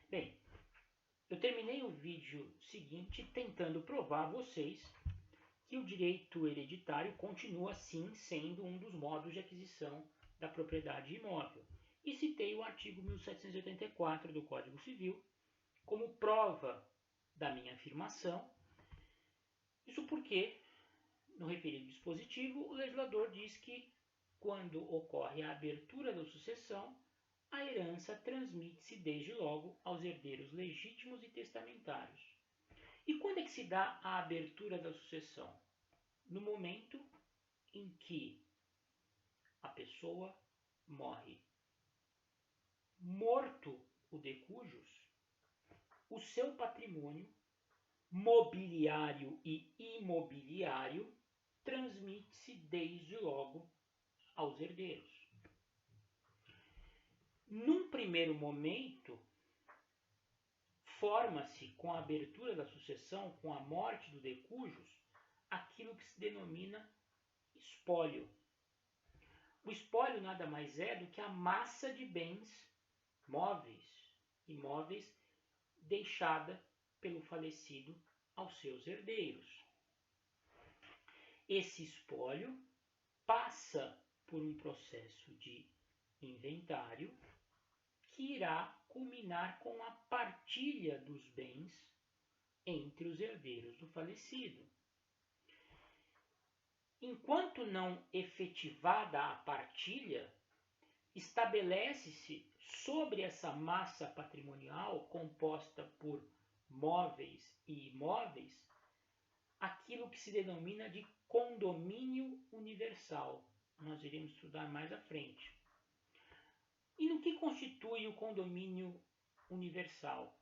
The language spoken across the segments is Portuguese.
Bem, eu terminei o vídeo seguinte tentando provar a vocês que o direito hereditário continua sim sendo um dos modos de aquisição da propriedade imóvel. E citei o artigo 1784 do Código Civil como prova da minha afirmação. Isso porque, no referido dispositivo, o legislador diz que, quando ocorre a abertura da sucessão, a herança transmite-se desde logo aos herdeiros legítimos e testamentários. E quando é que se dá a abertura da sucessão? No momento em que a pessoa morre. Morto o de cujus, o seu patrimônio mobiliário e imobiliário transmite-se desde logo aos herdeiros. Num primeiro momento, forma-se com a abertura da sucessão, com a morte do de cujus, aquilo que se denomina espólio. O espólio nada mais é do que a massa de bens imóveis, deixada pelo falecido aos seus herdeiros. Esse espólio passa por um processo de inventário que irá culminar com a partilha dos bens entre os herdeiros do falecido. Enquanto não efetivada a partilha, estabelece-se sobre essa massa patrimonial composta por móveis e imóveis aquilo que se denomina de condomínio universal. Nós iremos estudar mais à frente. E no que constitui o condomínio universal?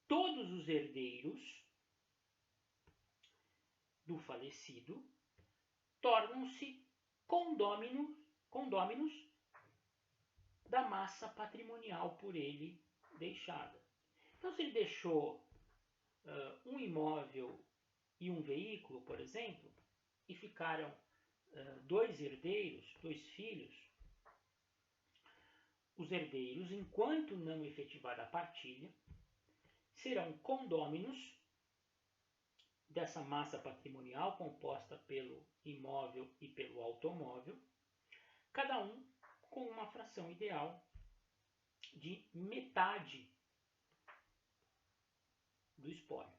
Todos os herdeiros do falecido tornam-se condôminos da massa patrimonial por ele deixada. Então, se ele deixou um imóvel e um veículo, por exemplo, e ficaram dois herdeiros, dois filhos, os herdeiros, enquanto não efetivada a partilha, serão condôminos dessa massa patrimonial composta pelo imóvel e pelo automóvel, cada um com uma fração ideal de metade do espólio.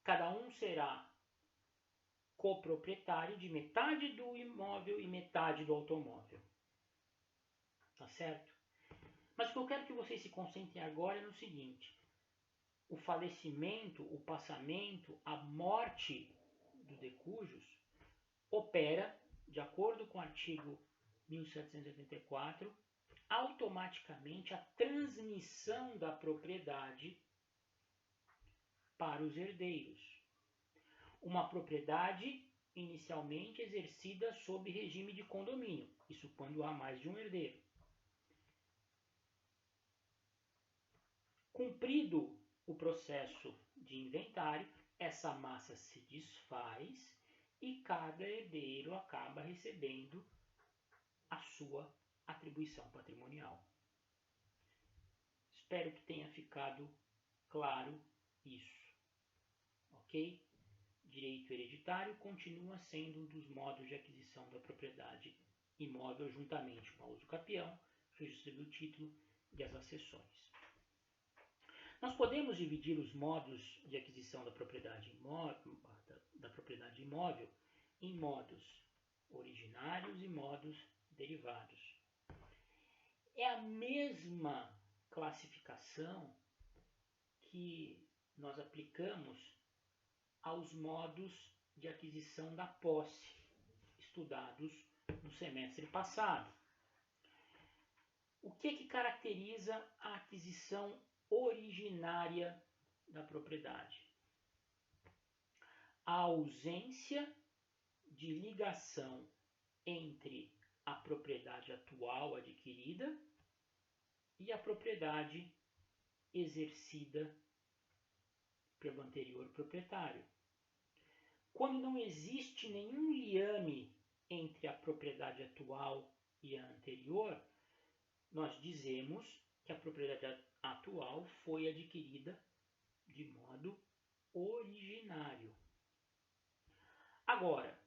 Cada um será coproprietário de metade do imóvel e metade do automóvel. Tá certo? Mas o que eu quero que vocês se concentrem agora é no seguinte: o falecimento, o passamento, a morte do de cujus opera, de acordo com o artigo 1784, automaticamente a transmissão da propriedade para os herdeiros. Uma propriedade inicialmente exercida sob regime de condomínio, isso quando há mais de um herdeiro. Cumprido o processo de inventário, essa massa se desfaz e cada herdeiro acaba recebendo a sua atribuição patrimonial. Espero que tenha ficado claro isso, ok? Direito hereditário continua sendo um dos modos de aquisição da propriedade imóvel juntamente com a usucapião, registro do título e as acessões. Nós podemos dividir os modos de aquisição da propriedade imóvel em modos originários e modos derivados. É a mesma classificação que nós aplicamos aos modos de aquisição da posse, estudados no semestre passado. O que caracteriza a aquisição originária da propriedade? A ausência de ligação entre a propriedade atual adquirida e a propriedade exercida pelo anterior proprietário. Quando não existe nenhum liame entre a propriedade atual e a anterior, nós dizemos que a propriedade atual foi foi adquirida de modo originário. Agora,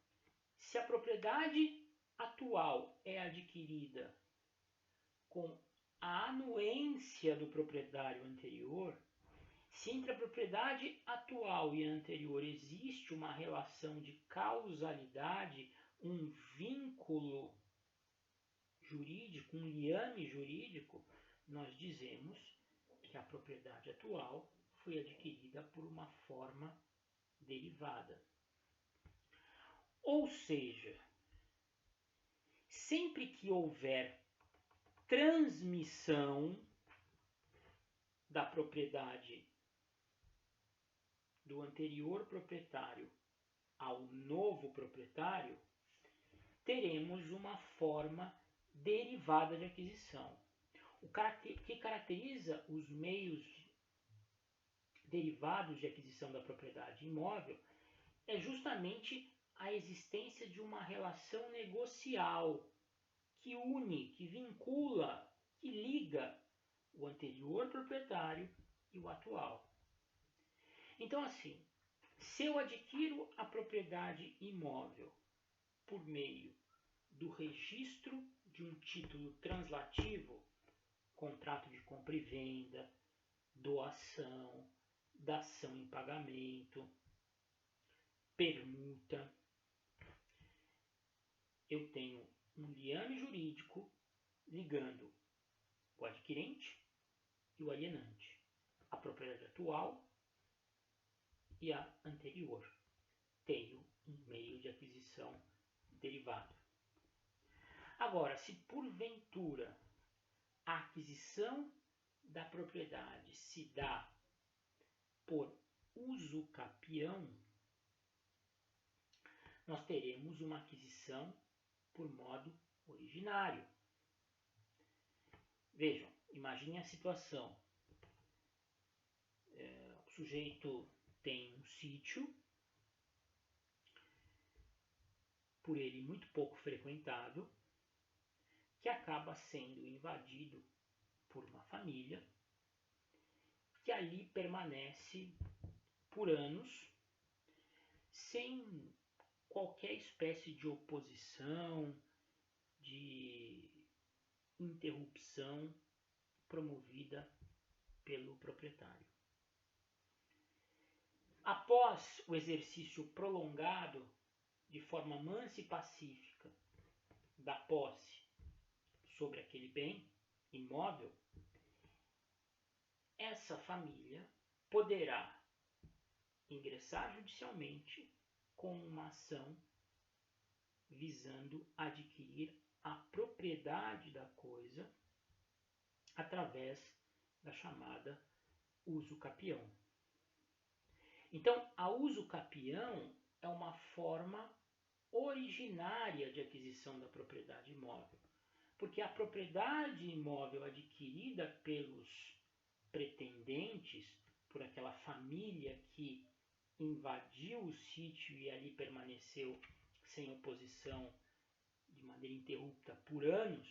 se a propriedade atual é adquirida com a anuência do proprietário anterior, se entre a propriedade atual e a anterior existe uma relação de causalidade, um vínculo jurídico, um liame jurídico, nós dizemos que a propriedade atual foi adquirida por uma forma derivada. Ou seja, sempre que houver transmissão da propriedade do anterior proprietário ao novo proprietário, teremos uma forma derivada de aquisição. O que caracteriza os meios derivados de aquisição da propriedade imóvel é justamente a existência de uma relação negocial que une, que vincula, que liga o anterior proprietário e o atual. Então, assim, se eu adquiro a propriedade imóvel por meio do registro de um título translativo, contrato de compra e venda, doação, dação em pagamento, permuta, eu tenho um liame jurídico ligando o adquirente e o alienante, a propriedade atual e a anterior. Tenho um meio de aquisição derivado. Agora, se porventura a aquisição da propriedade se dá por uso capião, nós teremos uma aquisição por modo originário. Vejam, imagine a situação. O sujeito tem um sítio, por ele muito pouco frequentado, que acaba sendo invadido por uma família, que ali permanece por anos, sem qualquer espécie de oposição, de interrupção promovida pelo proprietário. Após o exercício prolongado, de forma mansa e pacífica, da posse sobre aquele bem imóvel, essa família poderá ingressar judicialmente com uma ação visando adquirir a propriedade da coisa através da chamada uso capião. Então, a uso capião é uma forma originária de aquisição da propriedade imóvel, porque a propriedade imóvel adquirida pelos pretendentes, por aquela família que invadiu o sítio e ali permaneceu sem oposição de maneira interrupta por anos,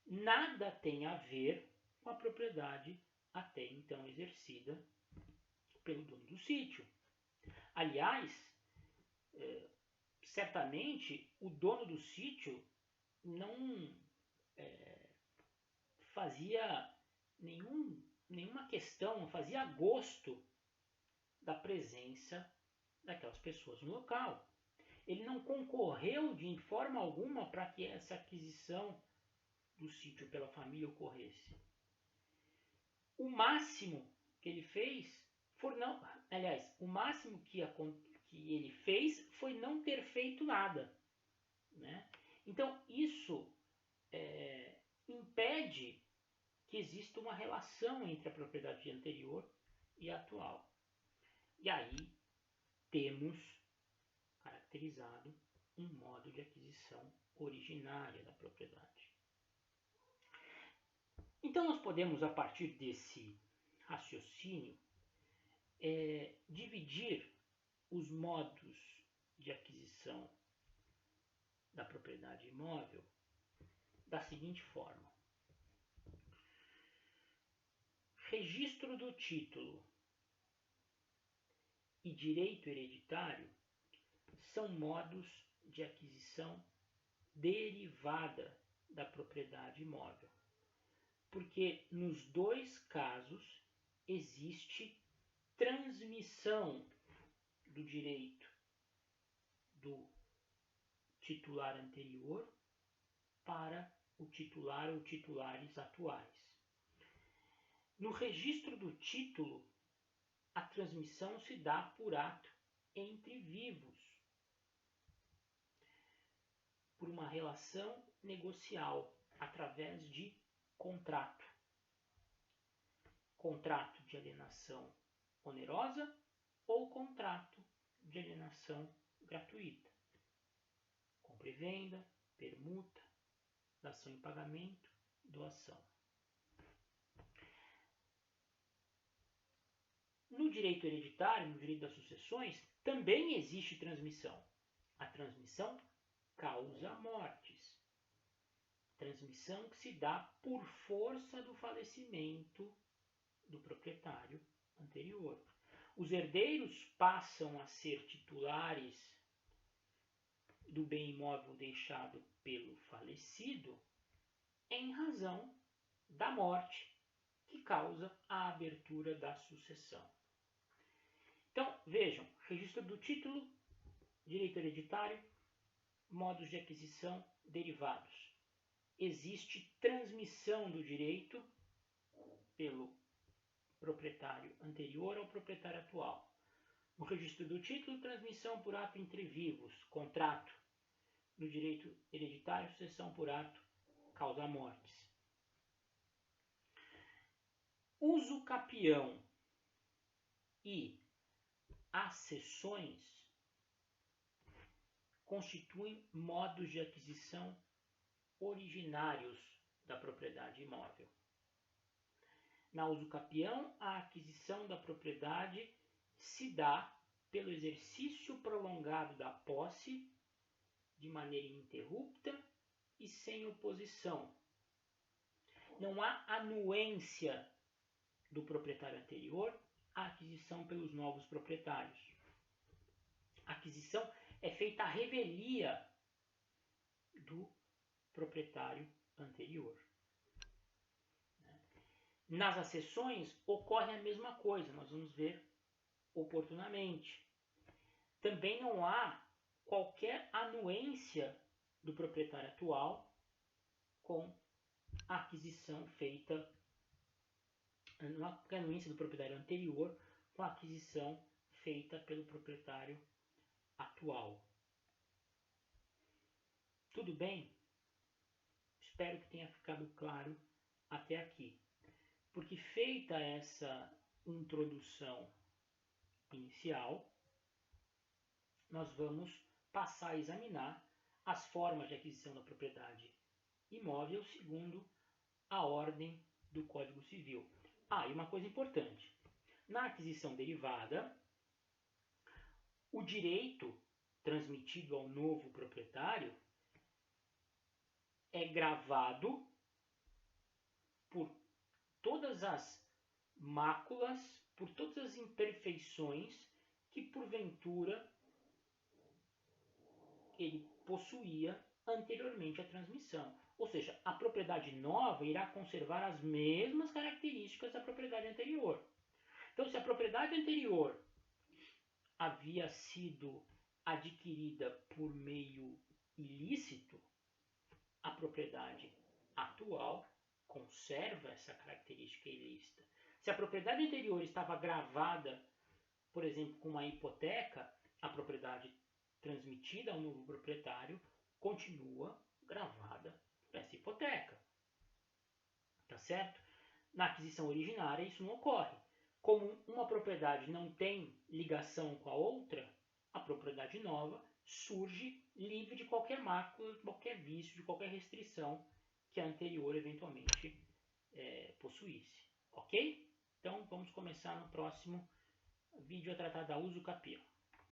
nada tem a ver com a propriedade até então exercida pelo dono do sítio. Aliás, certamente o dono do sítio não fazia nenhuma questão, não fazia gosto da presença daquelas pessoas no local. Ele não concorreu de forma alguma para que essa aquisição do sítio pela família ocorresse. O máximo que ele fez o máximo que ele fez foi não ter feito nada, né? Então isso impede que exista uma relação entre a propriedade anterior e a atual. E aí temos caracterizado um modo de aquisição originária da propriedade. Então nós podemos, a partir desse raciocínio, dividir os modos de aquisição da propriedade imóvel da seguinte forma. registro do título e direito hereditário são modos de aquisição derivada da propriedade imóvel, porque nos dois casos existe transmissão do direito do titular anterior para o titular ou titulares atuais. No registro do título, a transmissão se dá por ato entre vivos, por uma relação negocial, através de contrato. Contrato de alienação onerosa ou contrato de alienação gratuita. Compra e venda, permuta, dação em pagamento, doação. No direito hereditário, no direito das sucessões, também existe transmissão. A transmissão causa mortes. Transmissão que se dá por força do falecimento do proprietário anterior. Os herdeiros passam a ser titulares do bem imóvel deixado pelo falecido em razão da morte que causa a abertura da sucessão. Então, vejam, registro do título, direito hereditário, modos de aquisição derivados. Existe transmissão do direito pelo proprietário anterior ao proprietário atual. No registro do título, transmissão por ato entre vivos, contrato. No direito hereditário, sucessão por ato, causa mortes. Uso capião e acessões constituem modos de aquisição originários da propriedade imóvel. Na uso capião, a aquisição da propriedade se dá pelo exercício prolongado da posse, de maneira ininterrupta e sem oposição. Não há anuência do proprietário anterior à aquisição pelos novos proprietários. A aquisição é feita à revelia do proprietário anterior. Nas acessões ocorre a mesma coisa, nós vamos ver oportunamente. Também não há qualquer anuência do proprietário atual com a aquisição feita, não há qualquer anuência do proprietário anterior com a aquisição feita pelo proprietário atual. Tudo bem? Espero que tenha ficado claro até aqui. Porque feita essa introdução inicial, nós vamos passar a examinar as formas de aquisição da propriedade imóvel segundo a ordem do Código Civil. E uma coisa importante. Na aquisição derivada, o direito transmitido ao novo proprietário é gravado por todas as máculas, por todas as imperfeições que porventura ele possuía anteriormente à transmissão. Ou seja, a propriedade nova irá conservar as mesmas características da propriedade anterior. Então, se a propriedade anterior havia sido adquirida por meio ilícito, a propriedade atual conserva essa característica ilícita. Se a propriedade anterior estava gravada, por exemplo, com uma hipoteca, a propriedade transmitida ao novo proprietário continua gravada por essa hipoteca. Tá certo? Na aquisição originária isso não ocorre. Como uma propriedade não tem ligação com a outra, a propriedade nova surge livre de qualquer mácula, de qualquer vício, de qualquer restrição que a anterior eventualmente possuísse. Ok? Então vamos começar no próximo vídeo a tratar da uso capião.